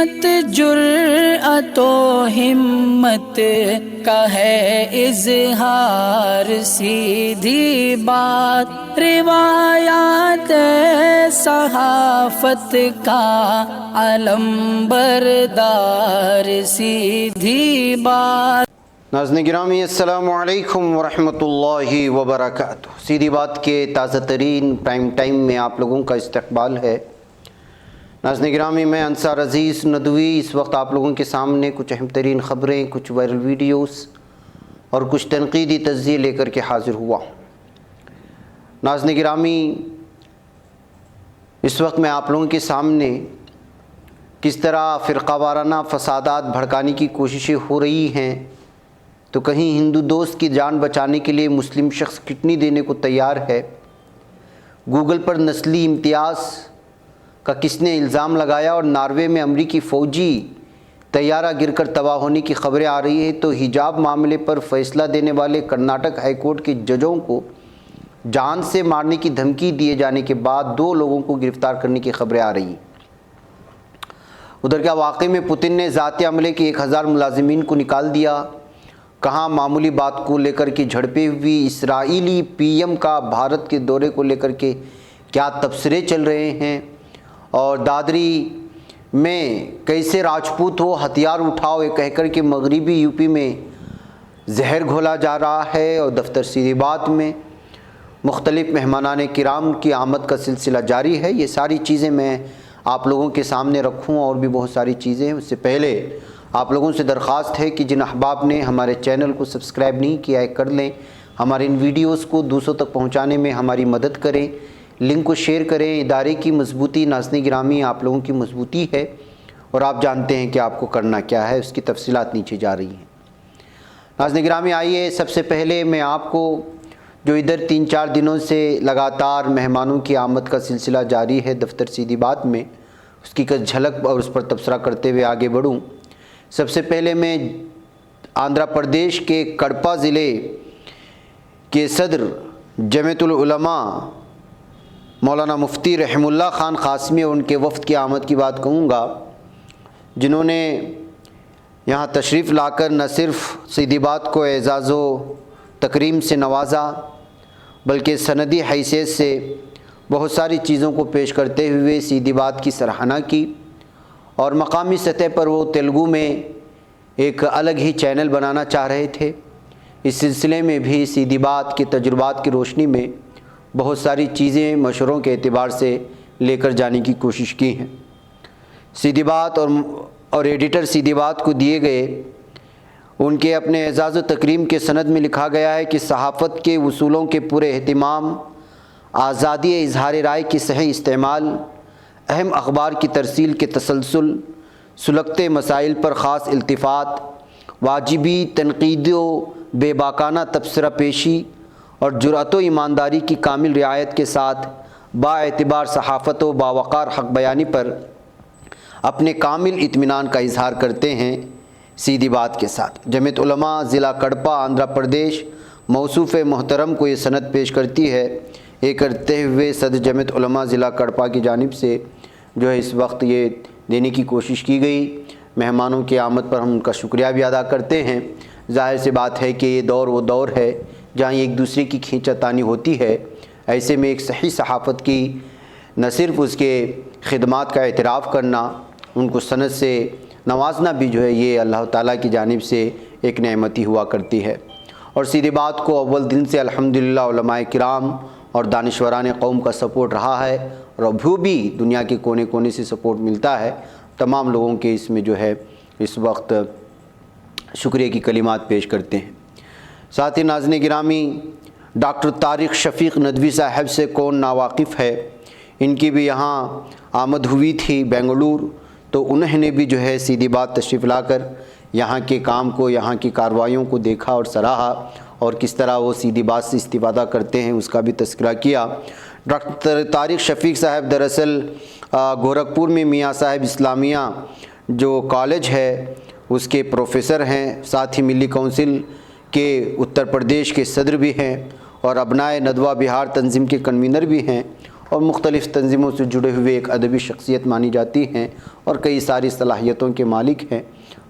مت جرأت و ہمت کا ہے اظہار، سیدھی بات روایات صحافت کا علم بردار، سیدھی بات۔ ناظرین گرامی السلام علیکم ورحمۃ اللہ وبرکاتہ۔ سیدھی بات کے تازہ ترین پرائم ٹائم میں آپ لوگوں کا استقبال ہے۔ ناظرین گرامی، میں انصار عزیز ندوی اس وقت آپ لوگوں کے سامنے کچھ اہم ترین خبریں، کچھ وائرل ویڈیوز اور کچھ تنقیدی تجزیے لے کر کے حاضر ہوا۔ ناظرین گرامی، اس وقت میں آپ لوگوں کے سامنے کس طرح فرقہ وارانہ فسادات بھڑکانے کی کوششیں ہو رہی ہیں، تو کہیں ہندو دوست کی جان بچانے کے لیے مسلم شخص کڈنی دینے کو تیار ہے، گوگل پر نسلی امتیاز کا کس نے الزام لگایا اور ناروے میں امریکی فوجی طیارہ گر کر تباہ ہونے کی خبریں آ رہی ہیں، تو حجاب معاملے پر فیصلہ دینے والے کرناٹک ہائی کورٹ کے ججوں کو جان سے مارنے کی دھمکی دیے جانے کے بعد 2 لوگوں کو گرفتار کرنے کی خبریں آ رہی ہیں۔ ادھر کیا واقعی میں پوتن نے ذاتی عملے کے 1000 ملازمین کو نکال دیا؟ کہاں معمولی بات کو لے کر کے جھڑپیں ہوئی؟ اسرائیلی پی ایم کا بھارت کے دورے کو لے کر کے کیا تبصرے چل رہے ہیں؟ اور دادری میں کیسے راجپوت ہو ہتھیار اٹھاؤ یہ کہہ کر کے مغربی یو پی میں زہر گھولا جا رہا ہے، اور دفتر سیدھی بات میں مختلف مہمانان کرام کی آمد کا سلسلہ جاری ہے۔ یہ ساری چیزیں میں آپ لوگوں کے سامنے رکھوں، اور بھی بہت ساری چیزیں ہیں۔ اس سے پہلے آپ لوگوں سے درخواست ہے کہ جن احباب نے ہمارے چینل کو سبسکرائب نہیں کیا ہے کر لیں، ہمارے ان ویڈیوز کو دوسروں تک پہنچانے میں ہماری مدد کریں، لنک کو شیئر کریں۔ ادارے کی مضبوطی ناظرین گرامی آپ لوگوں کی مضبوطی ہے، اور آپ جانتے ہیں کہ آپ کو کرنا کیا ہے، اس کی تفصیلات نیچے جا رہی ہیں۔ ناظرین گرامی آئیے سب سے پہلے میں آپ کو جو ادھر 3-4 دنوں سے لگاتار مہمانوں کی آمد کا سلسلہ جاری ہے دفتر سیدھی بات میں، اس کی کچھ جھلک اور اس پر تبصرہ کرتے ہوئے آگے بڑھوں۔ سب سے پہلے میں آندھرا پردیش کے کڑپا ضلع کے صدر جمیعت العلماء مولانا مفتی رحم اللہ خان قاسمی اور ان کے وفد کی آمد کی بات کہوں گا، جنہوں نے یہاں تشریف لا کر نہ صرف سیدھی بات کو اعزاز و تکریم سے نوازا، بلکہ سندی حیثیت سے بہت ساری چیزوں کو پیش کرتے ہوئے سیدھی بات کی سراہنا کی، اور مقامی سطح پر وہ تیلگو میں ایک الگ ہی چینل بنانا چاہ رہے تھے۔ اس سلسلے میں بھی سیدھی بات کے تجربات کی روشنی میں بہت ساری چیزیں مشوروں کے اعتبار سے لے کر جانے کی کوشش کی ہیں۔ سیدھی بات اور ایڈیٹر سیدھی بات کو دیے گئے ان کے اپنے اعزاز و تکریم کے سند میں لکھا گیا ہے کہ صحافت کے اصولوں کے پورے اہتمام، آزادی اظہار رائے کی صحیح استعمال، اہم اخبار کی ترسیل کے تسلسل، سلگتے مسائل پر خاص التفات، واجبی تنقید و بے باکانہ تبصرہ پیشی اور جرأت و ایمانداری کی کامل رعایت کے ساتھ با اعتبار صحافت و باوقار حق بیانی پر اپنے کامل اطمینان کا اظہار کرتے ہیں۔ سیدھی بات کے ساتھ جمیعت علماء ضلع کڑپا آندھرا پردیش موصوف محترم کو یہ سند پیش کرتی ہے۔ یہ کرتے ہوئے صدر جمیعت علماء ضلع کڑپا کی جانب سے جو ہے اس وقت یہ دینے کی کوشش کی گئی۔ مہمانوں کی آمد پر ہم ان کا شکریہ بھی ادا کرتے ہیں۔ ظاہر سی بات ہے کہ یہ دور وہ دور ہے جہاں ایک دوسرے کی کھینچا تانی ہوتی ہے، ایسے میں ایک صحیح صحافت کی نہ صرف اس کے خدمات کا اعتراف کرنا، ان کو سند سے نوازنا بھی جو ہے یہ اللہ تعالیٰ کی جانب سے ایک نعمت ہی ہوا کرتی ہے۔ اور سیدھی بات کو اول دن سے الحمدللہ علماء کرام اور دانشوران قوم کا سپورٹ رہا ہے، اور ابھی بھی دنیا کے کونے کونے سے سپورٹ ملتا ہے۔ تمام لوگوں کے اس میں جو ہے اس وقت شکریہ کی کلمات پیش کرتے ہیں۔ ساتھ ہی ناظرین گرامی، ڈاکٹر طارق شفیق ندوی صاحب سے کون ناواقف ہے، ان کی بھی یہاں آمد ہوئی تھی بنگلور، تو انہوں نے بھی جو ہے سیدھی بات تشریف لا کر یہاں کے کام کو، یہاں کی کارروائیوں کو دیکھا اور سراہا، اور کس طرح وہ سیدھی بات سے استفادہ کرتے ہیں اس کا بھی تذکرہ کیا۔ ڈاکٹر طارق شفیق صاحب دراصل گورکھپور میں میاں صاحب اسلامیہ جو کالج ہے اس کے پروفیسر ہیں، ساتھ ہی ملی کونسل کے اتر پردیش کے صدر بھی ہیں، اور ابنائے ندوہ بہار تنظیم کے کنوینر بھی ہیں، اور مختلف تنظیموں سے جڑے ہوئے ایک ادبی شخصیت مانی جاتی ہیں اور کئی ساری صلاحیتوں کے مالک ہیں،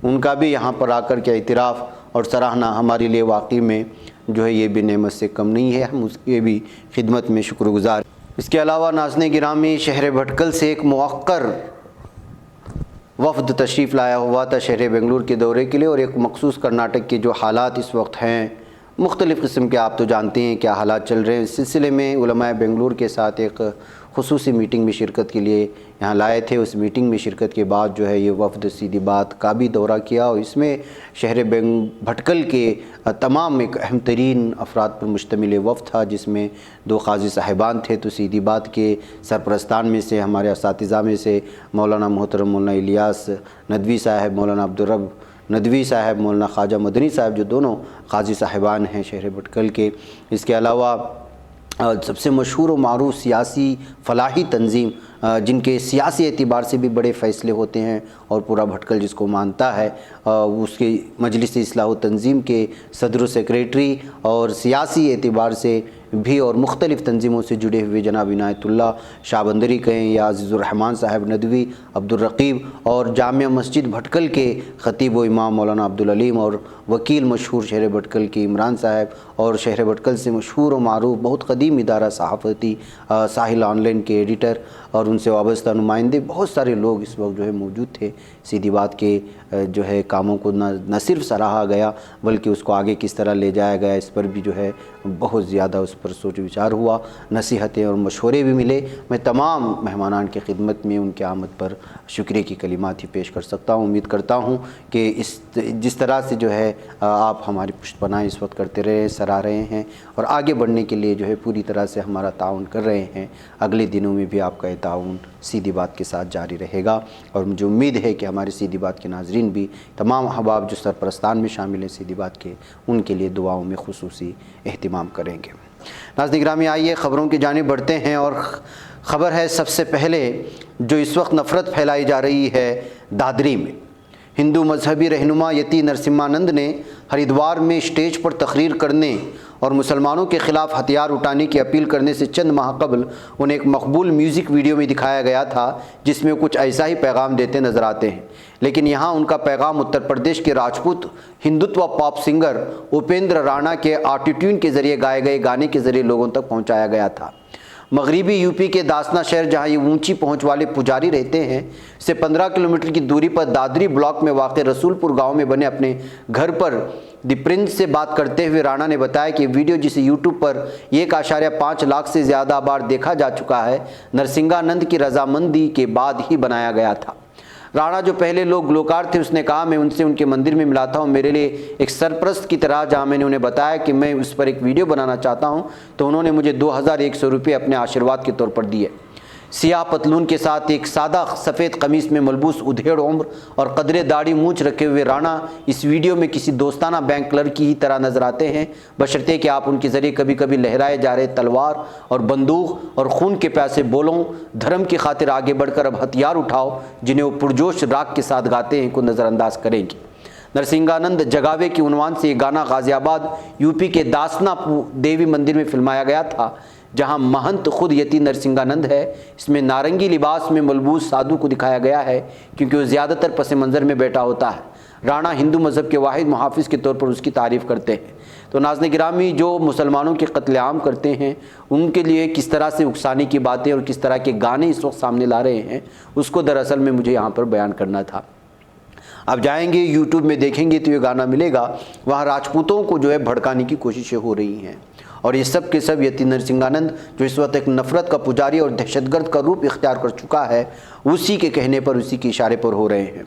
ان کا بھی یہاں پر آ کر کے اعتراف اور سراہنا ہمارے لیے واقعی میں جو ہے یہ بھی نعمت سے کم نہیں ہے، ہم اس کے بھی خدمت میں شکر گزار۔ اس کے علاوہ ناظرین گرامی، شہر بھٹکل سے ایک موقر وفد تشریف لایا ہوا تھا شہر بنگلور کے دورے کے لیے، اور ایک مخصوص کرناٹک کے جو حالات اس وقت ہیں مختلف قسم کے، آپ تو جانتے ہیں کیا حالات چل رہے ہیں، اس سلسلے میں علماء بنگلور کے ساتھ ایک خصوصی میٹنگ میں شرکت کے لیے یہاں لائے تھے۔ اس میٹنگ میں شرکت کے بعد جو ہے یہ وفد سیدھی بات کا بھی دورہ کیا، اور اس میں شہر بھٹکل کے تمام ایک اہم ترین افراد پر مشتمل وفد تھا، جس میں 2 قاضی صاحبان تھے۔ تو سیدھی بات کے سرپرستان میں سے ہمارے اساتذہ میں سے مولانا محترم مولانا الیاس ندوی صاحب، مولانا عبدالرب ندوی صاحب، مولانا خواجہ مدنی صاحب، جو دونوں قاضی صاحبان ہیں شہر بھٹکل کے۔ اس کے علاوہ سب سے مشہور و معروف سیاسی فلاحی تنظیم جن کے سیاسی اعتبار سے بھی بڑے فیصلے ہوتے ہیں اور پورا بھٹکل جس کو مانتا ہے، اس کے مجلس اصلاح و تنظیم کے صدر و سیکریٹری اور سیاسی اعتبار سے بھی اور مختلف تنظیموں سے جڑے ہوئے جناب عنایت اللہ شاہ بندری کہیں یا عزیز الرحمان صاحب ندوی، عبدالرقیب، اور جامع مسجد بھٹکل کے خطیب و امام مولانا عبدالعلیم، اور وکیل مشہور شہر بھٹکل کی عمران صاحب، اور شہر بھٹکل سے مشہور و معروف بہت قدیم ادارہ صحافتی ساحل آن لائن کے ایڈیٹر اور ان سے وابستہ نمائندے، بہت سارے لوگ اس وقت جو ہے موجود تھے۔ سیدھی بات کے جو ہے کاموں کو نہ صرف سراہا گیا بلکہ اس کو آگے کس طرح لے جایا گیا اس پر بھی جو ہے بہت زیادہ اس پر سوچ وچار ہوا، نصیحتیں اور مشورے بھی ملے۔ میں تمام مہمانان کی خدمت میں ان کی آمد پر شکریہ کی کلمات ہی پیش کر سکتا ہوں۔ امید کرتا ہوں کہ جس طرح سے جو ہے آپ ہماری پشت پناہ اس وقت کرتے رہے، سراہ رہے ہیں اور آگے بڑھنے کے لیے جو ہے پوری طرح سے ہمارا تعاون کر رہے ہیں، اگلے دنوں میں بھی آپ کا یہ تعاون سیدھی بات کے ساتھ جاری رہے گا، اور مجھے امید ہے کہ ہمارے سیدھی بات کے ناظرین بھی تمام احباب جو سرپرستان میں شامل ہیں سیدھی بات کے، ان کے لیے دعاؤں میں خصوصی اہتمام کریں گے۔ ناظرین گرامی، آئیے خبروں کی جانب بڑھتے ہیں، اور خبر ہے سب سے پہلے جو اس وقت نفرت پھیلائی جا رہی ہے دادری میں۔ ہندو مذہبی رہنما یتی نرسمہانند نے ہریدوار میں اسٹیج پر تقریر کرنے اور مسلمانوں کے خلاف ہتھیار اٹھانے کی اپیل کرنے سے چند ماہ قبل انہیں ایک مقبول میوزک ویڈیو میں دکھایا گیا تھا جس میں کچھ ایسا ہی پیغام دیتے نظر آتے ہیں، لیکن یہاں ان کا پیغام اتر پردیش کے راجپوت ہندوتوا پاپ سنگر اپیندر رانا کے آٹو ٹیون کے ذریعے گائے گئے گانے کے ذریعے لوگوں تک پہنچایا گیا تھا۔ مغربی یوپی کے داسنا شہر جہاں یہ اونچی پہنچ والے پجاری رہتے ہیں سے 15 کلومیٹر کی دوری پر دادری بلاک میں واقع رسول پور گاؤں میں بنے اپنے گھر پر دی پرنس سے بات کرتے ہوئے رانا نے بتایا کہ ویڈیو جسے یوٹیوب پر 1.5 لاکھ سے زیادہ بار دیکھا جا چکا ہے، نرسنگانند کی رضامندی کے بعد ہی بنایا گیا تھا۔ رانا جو پہلے لوگ گلوکار تھے، اس نے کہا میں ان سے ان کے مندر میں ملا تھا اور میرے لیے ایک سرپرست کی طرح جہاں میں نے انہیں بتایا کہ میں اس پر ایک ویڈیو بنانا چاہتا ہوں تو انہوں نے مجھے 2100 روپے اپنے آشیرواد کے طور پر دیے۔ سیاہ پتلون کے ساتھ ایک سادہ سفید قمیص میں ملبوس ادھیڑ عمر اور قدرے داڑھی مونچھ رکھے ہوئے رانا اس ویڈیو میں کسی دوستانہ بینک کلرک کی ہی طرح نظر آتے ہیں، بشرطے کہ آپ ان کے ذریعے کبھی کبھی لہرائے جا رہے تلوار اور بندوق اور خون کے پیاسے بولوں دھرم کی خاطر آگے بڑھ کر اب ہتھیار اٹھاؤ جنہیں وہ پرجوش راگ کے ساتھ گاتے ہیں کو نظر انداز کریں گے۔ نرسنگانند جگاوے کے عنوان سے یہ گانا غازی آباد یوپی کے داسنا دیوی مندر میں فلمایا گیا تھا جہاں مہنت خود یتی نرسنگانند ہے۔ اس میں نارنگی لباس میں ملبوس سادھو کو دکھایا گیا ہے کیونکہ وہ زیادہ تر پس منظر میں بیٹھا ہوتا ہے۔ رانا ہندو مذہب کے واحد محافظ کے طور پر اس کی تعریف کرتے ہیں۔ تو ناظرین گرامی، جو مسلمانوں کے قتل عام کرتے ہیں ان کے لیے کس طرح سے اکسانے کی باتیں اور کس طرح کے گانے اس وقت سامنے لا رہے ہیں اس کو دراصل میں مجھے یہاں پر بیان کرنا تھا۔ آپ جائیں گے یوٹیوب میں دیکھیں گے تو یہ گانا ملے گا، وہاں راجپوتوں کو جو ہے بھڑکانے کی کوششیں ہو رہی ہیں، اور یہ سب کے سب یتی نرسنگانند جو اس وقت ایک نفرت کا پجاری اور دہشت گرد کا روپ اختیار کر چکا ہے، اسی کے کہنے پر، اسی کے اشارے پر ہو رہے ہیں۔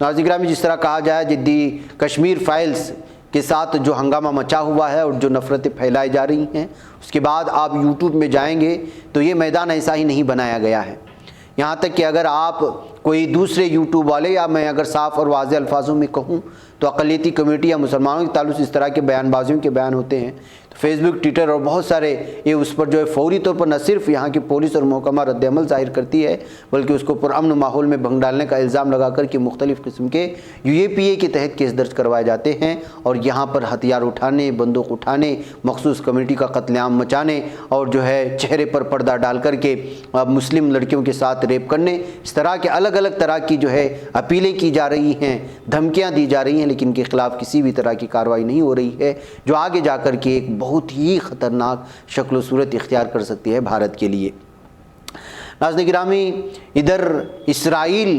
ناظرین گرامی، جس طرح کہا جائے جدی کشمیر فائلز کے ساتھ جو ہنگامہ مچا ہوا ہے اور جو نفرتیں پھیلائی جا رہی ہیں، اس کے بعد آپ یوٹیوب میں جائیں گے تو یہ میدان ایسا ہی نہیں بنایا گیا ہے۔ یہاں تک کہ اگر آپ کوئی دوسرے یوٹیوب والے، یا میں اگر صاف اور واضح الفاظوں میں کہوں تو اقلیتی کمیونٹی یا مسلمانوں کے تعلق سے اس طرح کے بیان بازیوں کے بیان ہوتے ہیں تو فیس بک، ٹویٹر اور بہت سارے یہ اس پر جو ہے فوری طور پر نہ صرف یہاں کی پولیس اور محکمہ رد عمل ظاہر کرتی ہے بلکہ اس کو پرامن ماحول میں بھنگ ڈالنے کا الزام لگا کر کے مختلف قسم کے UAPA کے تحت کیس درج کروائے جاتے ہیں اور یہاں پر ہتھیار اٹھانے، بندوق اٹھانے، مخصوص کمیونٹی کا قتل عام مچانے اور جو ہے چہرے پر پردہ ڈال کر کے مسلم لڑکیوں کے ساتھ ریپ کرنے، اس طرح کے الگ الگ طرح کی جو ہے اپیلیں کی جا رہی ہیں، دھمکیاں دی جا رہی ہیں، لیکن ان کے خلاف کسی بھی طرح کی کارروائی نہیں ہو رہی ہے جو آگے جا کر کے ایک بہت ہی خطرناک شکل و صورت اختیار کر سکتی ہے بھارت کے لیے۔ ناظرین گرامی، ادھر اسرائیل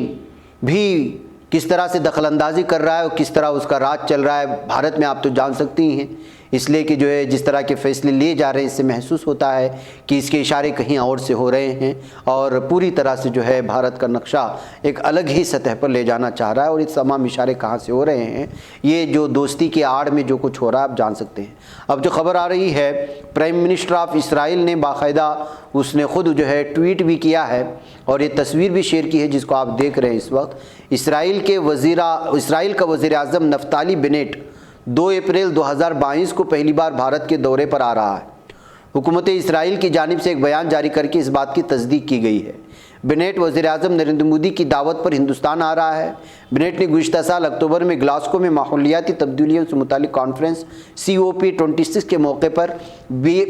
بھی کس طرح سے دخل اندازی کر رہا ہے اور کس طرح اس کا راج چل رہا ہے بھارت میں، آپ تو جان سکتی ہیں، اس لیے کہ جو ہے جس طرح کے فیصلے لیے جا رہے ہیں اس سے محسوس ہوتا ہے کہ اس کے اشارے کہیں اور سے ہو رہے ہیں اور پوری طرح سے جو ہے بھارت کا نقشہ ایک الگ ہی سطح پر لے جانا چاہ رہا ہے۔ اور یہ تمام اشارے کہاں سے ہو رہے ہیں، یہ جو دوستی کے آڑ میں جو کچھ ہو رہا ہے آپ جان سکتے ہیں۔ اب جو خبر آ رہی ہے، پرائم منسٹر آف اسرائیل نے باقاعدہ اس نے خود جو ہے ٹویٹ بھی کیا ہے اور یہ تصویر بھی شیئر کی ہے جس کو آپ دیکھ رہے ہیں اس وقت۔ اسرائیل کا وزیر اعظم نفتالی بینٹ 2 اپریل 2022 کو پہلی بار بھارت کے دورے پر آ رہا ہے۔ حکومت اسرائیل کی جانب سے ایک بیان جاری کر کے اس بات کی تصدیق کی گئی ہے۔ بینٹ وزیر اعظم نریندر مودی کی دعوت پر ہندوستان آ رہا ہے۔ بینٹ نے گزشتہ سال اکتوبر میں گلاسکو میں ماحولیاتی تبدیلیوں سے متعلق کانفرنس COP26 کے موقع پر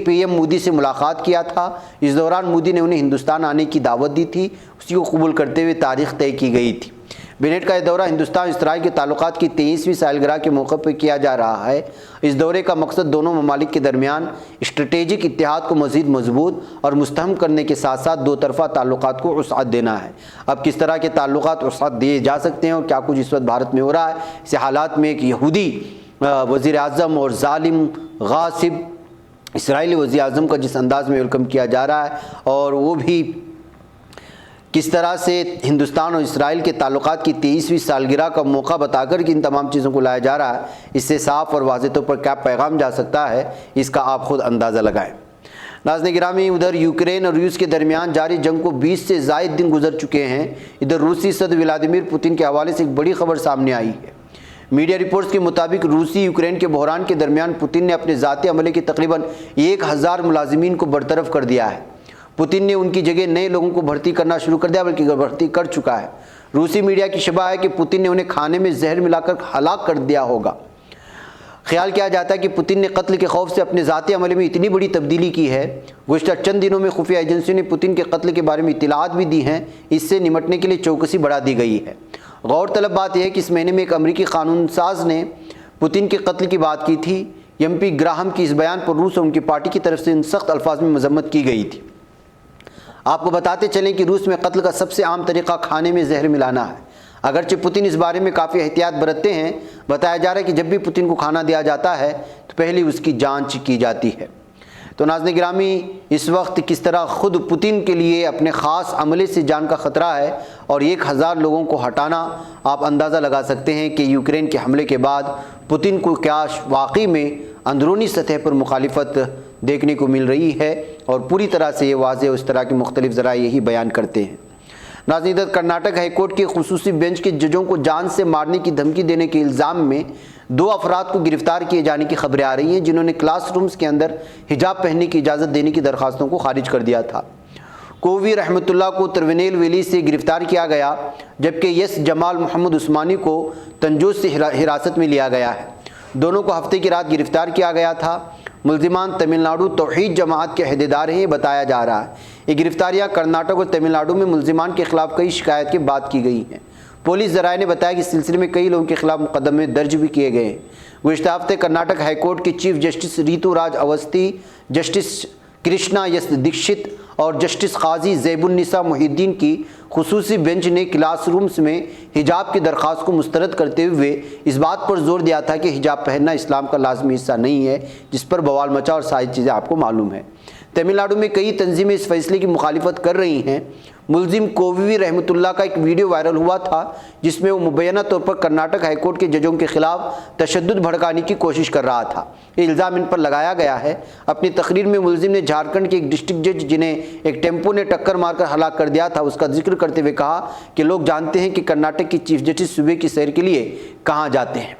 PM مودی سے ملاقات کیا تھا۔ اس دوران مودی نے انہیں ہندوستان آنے کی دعوت دی تھی، اسی کو قبول کرتے ہوئے تاریخ طے کی گئی تھی۔ بینٹ کا یہ دورہ ہندوستان اسرائیل کے تعلقات کی 23ویں سالگرہ کے موقع پر کیا جا رہا ہے۔ اس دورے کا مقصد دونوں ممالک کے درمیان اسٹریٹجک اتحاد کو مزید مضبوط اور مستحکم کرنے کے ساتھ ساتھ دو طرفہ تعلقات کو وسعت دینا ہے۔ اب کس طرح کے تعلقات وسعت دیے جا سکتے ہیں اور کیا کچھ اس وقت بھارت میں ہو رہا ہے، اس حالات میں ایک یہودی وزیر اعظم اور ظالم غاصب اسرائیلی وزیر اعظم کا جس انداز میں ویلکم کیا جا رہا ہے اور وہ بھی کس طرح سے ہندوستان اور اسرائیل کے تعلقات کی 23ویں سالگرہ کا موقع بتا کر کہ ان تمام چیزوں کو لایا جا رہا ہے، اس سے صاف اور واضح طور پر کیا پیغام جا سکتا ہے، اس کا آپ خود اندازہ لگائیں۔ ناظرین گرامی، ادھر یوکرین اور روس کے درمیان جاری جنگ کو 20 سے زائد دن گزر چکے ہیں۔ ادھر روسی صدر ولادیمیر پوتن کے حوالے سے ایک بڑی خبر سامنے آئی ہے۔ میڈیا رپورٹس کے مطابق روسی یوکرین کے بحران کے درمیان پوتن نے اپنے ذاتی عملے کے تقریباً 1000 ملازمین کو برطرف کر دیا ہے۔ پوتن نے ان کی جگہ نئے لوگوں کو بھرتی کرنا شروع کر دیا، بلکہ بھرتی کر چکا ہے۔ روسی میڈیا کی شبہ ہے کہ پوتن نے انہیں کھانے میں زہر ملا کر ہلاک کر دیا ہوگا۔ خیال کیا جاتا ہے کہ پوتن نے قتل کے خوف سے اپنے ذاتی عملے میں اتنی بڑی تبدیلی کی ہے۔ گزشتہ چند دنوں میں خفیہ ایجنسیوں نے پوتن کے قتل کے بارے میں اطلاعات بھی دی ہیں، اس سے نمٹنے کے لیے چوکسی بڑھا دی گئی ہے۔ غور طلب بات یہ ہے کہ اس مہینے میں ایک امریکی قانون ساز نے پوتن کے قتل کی بات کی تھی۔ MP گراہم کی اس بیان پر روس اور ان کی پارٹی کی طرف سے ان سخت الفاظ میں مذمت کی گئی تھی۔ آپ کو بتاتے چلیں کہ روس میں قتل کا سب سے عام طریقہ کھانے میں زہر ملانا ہے۔ اگرچہ پوتن اس بارے میں کافی احتیاط برتتے ہیں، بتایا جا رہا ہے کہ جب بھی پوتن کو کھانا دیا جاتا ہے تو پہلے اس کی جانچ کی جاتی ہے۔ تو ناظرین گرامی، اس وقت کس طرح خود پوتن کے لیے اپنے خاص عملے سے جان کا خطرہ ہے اور 1000 لوگوں کو ہٹانا، آپ اندازہ لگا سکتے ہیں کہ یوکرین کے حملے کے بعد پوتن کو کیا واقعی میں اندرونی سطح پر مخالفت دیکھنے کو مل رہی ہے، اور پوری طرح سے یہ واضح اس طرح کے مختلف ذرائع یہی بیان کرتے ہیں۔ ناظرین، کرناٹک ہائی کورٹ کے خصوصی بینچ کے ججوں کو جان سے مارنے کی دھمکی دینے کے الزام میں 2 افراد کو گرفتار کیے جانے کی خبریں آ رہی ہیں، جنہوں نے کلاس رومز کے اندر حجاب پہننے کی اجازت دینے کی درخواستوں کو خارج کر دیا تھا۔ کووی رحمت اللہ کو ترونیل ویلی سے گرفتار کیا گیا، جبکہ یس جمال محمد عثمانی کو تنجوز سے حراست میں لیا گیا ہے۔ دونوں کو ہفتے کی رات گرفتار کیا گیا تھا۔ ملزمان تمل ناڈو توحید جماعت کے عہدیدار ہیں، بتایا جا رہا ہے۔ یہ گرفتاریاں کرناٹک اور تمل ناڈو میں ملزمان کے خلاف کئی شکایت کے بعد کی گئی ہیں۔ پولیس ذرائع نے بتایا کہ اس سلسلے میں کئی لوگوں کے خلاف مقدمے درج بھی کیے گئے ہیں۔ گزشتہ ہفتے کرناٹک ہائی کورٹ کے چیف جسٹس ریتو راج اوستھی، جسٹس کرشنا یس دیکشت اور جسٹس قاضی زیب النساء محی الدین کی خصوصی بینچ نے کلاس رومز میں حجاب کی درخواست کو مسترد کرتے ہوئے اس بات پر زور دیا تھا کہ حجاب پہننا اسلام کا لازمی حصہ نہیں ہے، جس پر بوال مچا اور ساری چیزیں آپ کو معلوم ہیں۔ تمل ناڈو میں کئی تنظیمیں اس فیصلے کی مخالفت کر رہی ہیں۔ ملزم کووی رحمت اللہ کا ایک ویڈیو وائرل ہوا تھا جس میں وہ مبینہ طور پر کرناٹک ہائی کورٹ کے ججوں کے خلاف تشدد بھڑکانے کی کوشش کر رہا تھا۔ یہ الزام ان پر لگایا گیا ہے۔ اپنی تقریر میں ملزم نے جھارکھنڈ کے ایک ڈسٹرکٹ جج جنہیں ایک ٹیمپو نے ٹکر مار کر ہلاک کر دیا تھا، اس کا ذکر کرتے ہوئے کہا کہ لوگ جانتے ہیں کہ کرناٹک کی چیف جسٹس صبح کی سیر کے لیے کہاں جاتے ہیں۔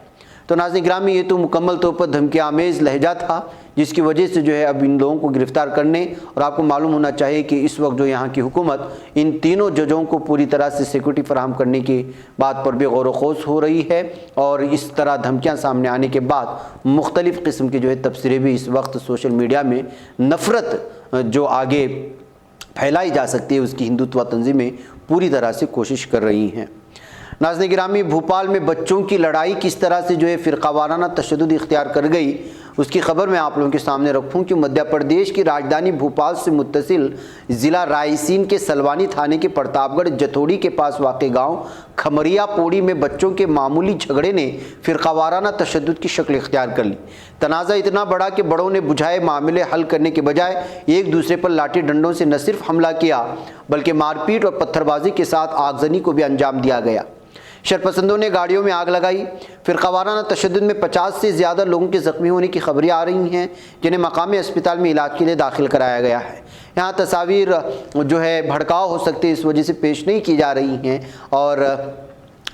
تو ناظرین گرامی یہ تو مکمل طور پر دھمکی آمیز لہجہ تھا جس کی وجہ سے جو ہے اب ان لوگوں کو گرفتار کرنے، اور آپ کو معلوم ہونا چاہیے کہ اس وقت جو یہاں کی حکومت ان تینوں ججوں کو پوری طرح سے سیکورٹی فراہم کرنے کی بات پر بھی غور و خوض ہو رہی ہے، اور اس طرح دھمکیاں سامنے آنے کے بعد مختلف قسم کے جو ہے تبصرے بھی اس وقت سوشل میڈیا میں نفرت جو آگے پھیلائی جا سکتی ہے اس کی ہندوتوا تنظیمیں پوری طرح سے کوشش کر رہی ہیں۔ ناظرین گرامی، بھوپال میں بچوں کی لڑائی کس طرح سے جو ہے فرقہ وارانہ تشدد اختیار کر گئی اس کی خبر میں آپ لوگوں کے سامنے رکھوں کہ مدھیہ پردیش کی راجدھانی بھوپال سے متصل ضلع رائے سین کے سلوانی تھانے کے پرتاپ گڑھ جتھوڑی کے پاس واقع گاؤں کھمریا پوڑی میں بچوں کے معمولی جھگڑے نے فرقہ وارانہ تشدد کی شکل اختیار کر لی۔ تنازع اتنا بڑا کہ بڑوں نے بجھائے معاملے حل کرنے کے بجائے ایک دوسرے پر لاٹھی ڈنڈوں سے نہ صرف حملہ کیا بلکہ مار پیٹ اور پتھر بازی کے ساتھ آگزنی کو بھی انجام دیا گیا۔ شرپسندوں نے گاڑیوں میں آگ لگائی۔ فرقہ وارانہ تشدد میں 50 سے زیادہ لوگوں کے زخمی ہونے کی خبریں آ رہی ہیں جنہیں مقامی اسپتال میں علاج کے لیے داخل کرایا گیا ہے۔ یہاں تصاویر جو ہے بھڑکاؤ ہو سکتے اس وجہ سے پیش نہیں کی جا رہی ہیں، اور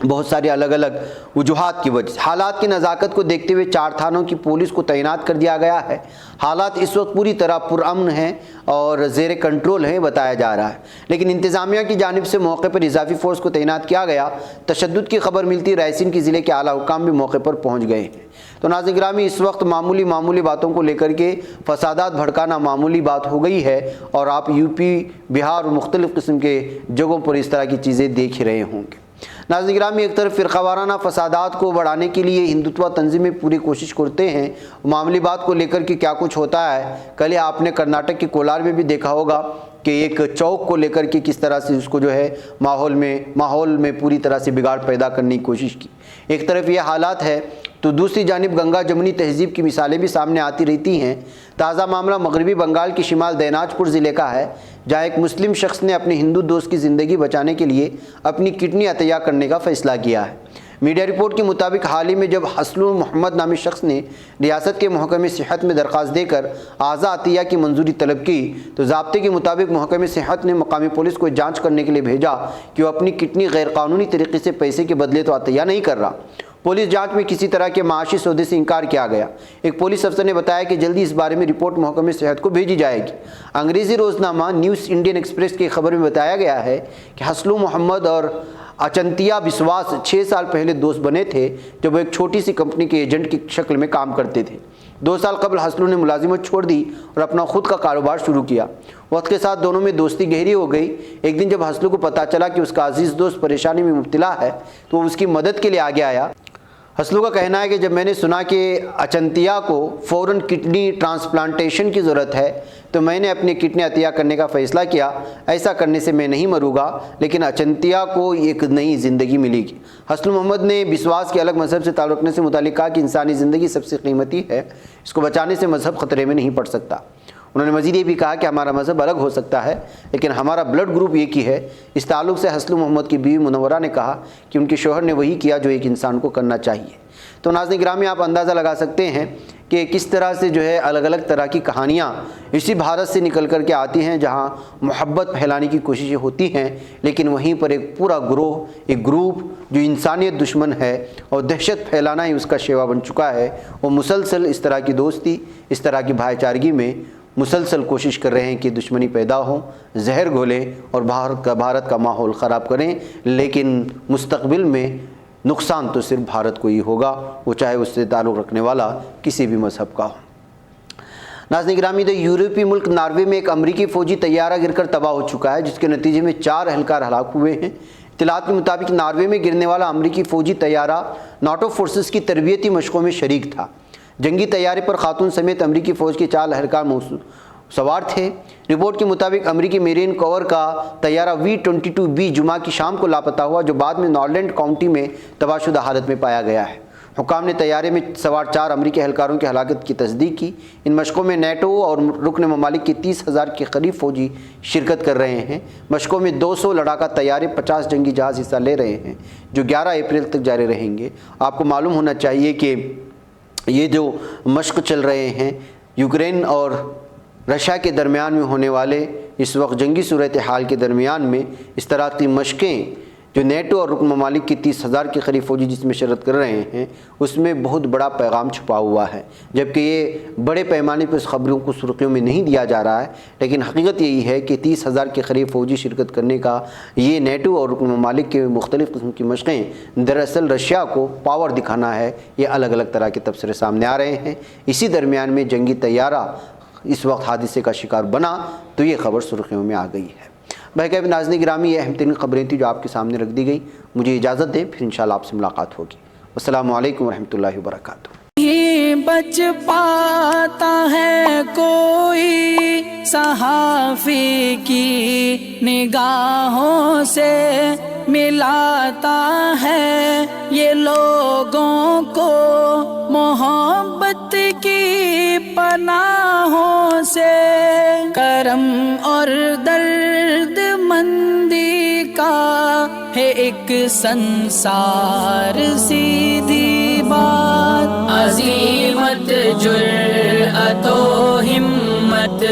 بہت ساری الگ الگ وجوہات کی وجہ سے حالات کی نزاکت کو دیکھتے ہوئے 4 تھانوں کی پولیس کو تعینات کر دیا گیا ہے۔ حالات اس وقت پوری طرح پرامن ہیں اور زیر کنٹرول ہیں بتایا جا رہا ہے، لیکن انتظامیہ کی جانب سے موقع پر اضافی فورس کو تعینات کیا گیا۔ تشدد کی خبر ملتی رائے سین کی ضلع کے اعلیٰ حکام بھی موقع پر پہنچ گئے ہیں۔ تو ناظرین گرامی، اس وقت معمولی باتوں کو لے کر کے فسادات بھڑکانا معمولی بات ہو گئی ہے، اور آپ یو پی، بہار اور مختلف قسم کے جگہوں پر اس طرح کی چیزیں دیکھ رہے ہوں گے۔ ناظرین گرامی، ایک طرف فرقہ وارانہ فسادات کو بڑھانے کے لیے ہندوتوا تنظیمیں پوری کوشش کرتے ہیں، معاملی بات کو لے کر کے کیا کچھ ہوتا ہے۔ کل آپ نے کرناٹک کے کولار میں بھی دیکھا ہوگا کہ ایک چوک کو لے کر کے کس طرح سے اس کو جو ہے ماحول میں پوری طرح سے بگاڑ پیدا کرنے کی کوشش کی۔ ایک طرف یہ حالات ہے تو دوسری جانب گنگا جمنی تہذیب کی مثالیں بھی سامنے آتی رہتی ہیں۔ تازہ معاملہ مغربی بنگال کی شمال دیناج پور ضلع کا ہے، جہاں ایک مسلم شخص نے اپنے ہندو دوست کی زندگی بچانے کے لیے اپنی کڈنی عطیہ کرنے کا فیصلہ کیا ہے۔ میڈیا رپورٹ کے مطابق حال ہی میں جب حسن محمد نامی شخص نے ریاست کے محکمہ صحت میں درخواست دے کر اعضاء عطیہ کی منظوری طلب کی تو ضابطے کے مطابق محکمہ صحت نے مقامی پولیس کو جانچ کرنے کے لیے بھیجا کہ وہ اپنی کڈنی غیر قانونی طریقے سے پیسے کے بدلے تو عطیہ نہیں کر رہا۔ پولیس جانچ میں کسی طرح کے معاشی سودے سے انکار کیا گیا۔ ایک پولیس افسر نے بتایا کہ جلدی اس بارے میں رپورٹ محکمہ صحت کو بھیجی جائے گی۔ انگریزی روزنامہ نیوز انڈین ایکسپریس کی خبر میں بتایا گیا ہے کہ حسن محمد اور اچنتیا بسواس 6 سال پہلے دوست بنے تھے جب وہ ایک چھوٹی سی کمپنی کے ایجنٹ کی شکل میں کام کرتے تھے۔ 2 سال قبل حسن نے ملازمت چھوڑ دی اور اپنا خود کا کاروبار شروع کیا۔ وقت کے ساتھ دونوں میں دوستی گہری ہو گئی۔ ایک دن جب حسن کو پتہ چلا کہ اس کا عزیز دوست پریشانی میں مبتلا ہے تو وہ اس کی مدد کے لیے آگے آیا۔ حسن کا کہنا ہے کہ جب میں نے سنا کہ اچنتیا کو فوراً کڈنی ٹرانسپلانٹیشن کی ضرورت ہے تو میں نے اپنی کڈنی عطیہ کرنے کا فیصلہ کیا۔ ایسا کرنے سے میں نہیں مروں گا لیکن اچنتیا کو ایک نئی زندگی ملے گی۔ حسن محمد نے بسواس کے الگ مذہب سے تعلق رکھنے سے متعلق کہا کہ انسانی زندگی سب سے قیمتی ہے، اس کو بچانے سے مذہب خطرے میں نہیں پڑ سکتا۔ انہوں نے مزید یہ بھی کہا کہ ہمارا مذہب الگ ہو سکتا ہے لیکن ہمارا بلڈ گروپ ایک ہی ہے۔ اس تعلق سے حسن محمد کی بیوی منورہ نے کہا کہ ان کے شوہر نے وہی کیا جو ایک انسان کو کرنا چاہیے۔ تو ناظرین گرامی، آپ اندازہ لگا سکتے ہیں کہ کس طرح سے جو ہے الگ الگ طرح کی کہانیاں اسی بھارت سے نکل کر کے آتی ہیں جہاں محبت پھیلانے کی کوششیں ہوتی ہیں، لیکن وہیں پر ایک پورا گروہ، ایک گروپ جو انسانیت دشمن ہے اور دہشت پھیلانا ہی اس کا شیوا بن چکا ہے، وہ مسلسل اس طرح کی دوستی، اس طرح کی بھائی چارگی میں مسلسل کوشش کر رہے ہیں کہ دشمنی پیدا ہو، زہر گھولیں اور بھارت کا ماحول خراب کریں، لیکن مستقبل میں نقصان تو صرف بھارت کو ہی ہوگا، وہ چاہے اس سے تعلق رکھنے والا کسی بھی مذہب کا ہو۔ ناظرین گرامی، یورپی ملک ناروے میں ایک امریکی فوجی طیارہ گر کر تباہ ہو چکا ہے جس کے نتیجے میں 4 اہلکار ہلاک ہوئے ہیں۔ اطلاعات کے مطابق ناروے میں گرنے والا امریکی فوجی طیارہ نیٹو فورسز کی تربیتی مشقوں میں شریک تھا۔ جنگی طیارے پر خاتون سمیت امریکی فوج کے 4 اہلکار سوار تھے۔ رپورٹ کے مطابق امریکی میرین کور کا طیارہ V-22B جمعہ کی شام کو لاپتہ ہوا جو بعد میں نارلینڈ کاؤنٹی میں تباہ شدہ حالت میں پایا گیا ہے۔ حکام نے طیارے میں سوار 4 امریکی اہلکاروں کی ہلاکت کی تصدیق کی۔ ان مشقوں میں نیٹو اور رکن ممالک کے 30,000 کے قریب فوجی شرکت کر رہے ہیں۔ مشقوں میں 200 لڑاکا طیارے، 50 جنگی جہاز حصہ لے رہے ہیں جو 11 اپریل تک جاری رہیں گے۔ آپ کو معلوم ہونا چاہیے کہ یہ جو مشق چل رہے ہیں یوکرین اور رشیا کے درمیان میں ہونے والے اس وقت جنگی صورتحال کے درمیان میں اس طرح کی مشقیں جو نیٹو اور رکن ممالک کی 30,000 کے قریب فوجی جس میں شرکت کر رہے ہیں اس میں بہت بڑا پیغام چھپا ہوا ہے، جبکہ یہ بڑے پیمانے پر اس خبروں کو سرخیوں میں نہیں دیا جا رہا ہے، لیکن حقیقت یہی ہے کہ 30,000 کے قریب فوجی شرکت کرنے کا یہ نیٹو اور رکن ممالک کے مختلف قسم کی مشقیں دراصل رشیا کو پاور دکھانا ہے۔ یہ الگ الگ طرح کے تبصرے سامنے آ رہے ہیں۔ اسی درمیان میں جنگی طیارہ اس وقت حادثے کا شکار بنا تو یہ خبر سرخیوں میں آ گئی ہے۔ بہرکیف ناظرین گرامی، یہ اہم ترین خبریں تھیں جو آپ کے سامنے رکھ دی گئی۔ مجھے اجازت دیں، پھر انشاءاللہ آپ سے ملاقات ہوگی۔ السلام علیکم ورحمۃ اللہ وبرکاتہ۔ نہیں بچ پاتا ہے کوئی صحافی کی نگاہوں سے، ملاتا ہے یہ لوگوں کو محبت کی پناہوں سے، کرم اور درد مندی کا ہے ایک سنسار سیدھی بات، عزیمت جرأت و ہمت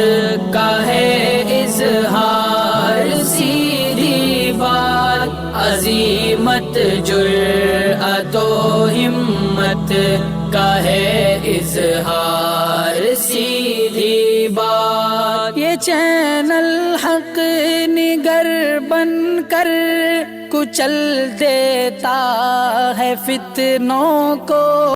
کا ہے اظہار سیدھی بات، عزیمت جرأت و ہمت کا ہے اظہار سیدھی بات۔ یہ چینل حق نگر بن کر کچل دیتا ہے فتنوں کو،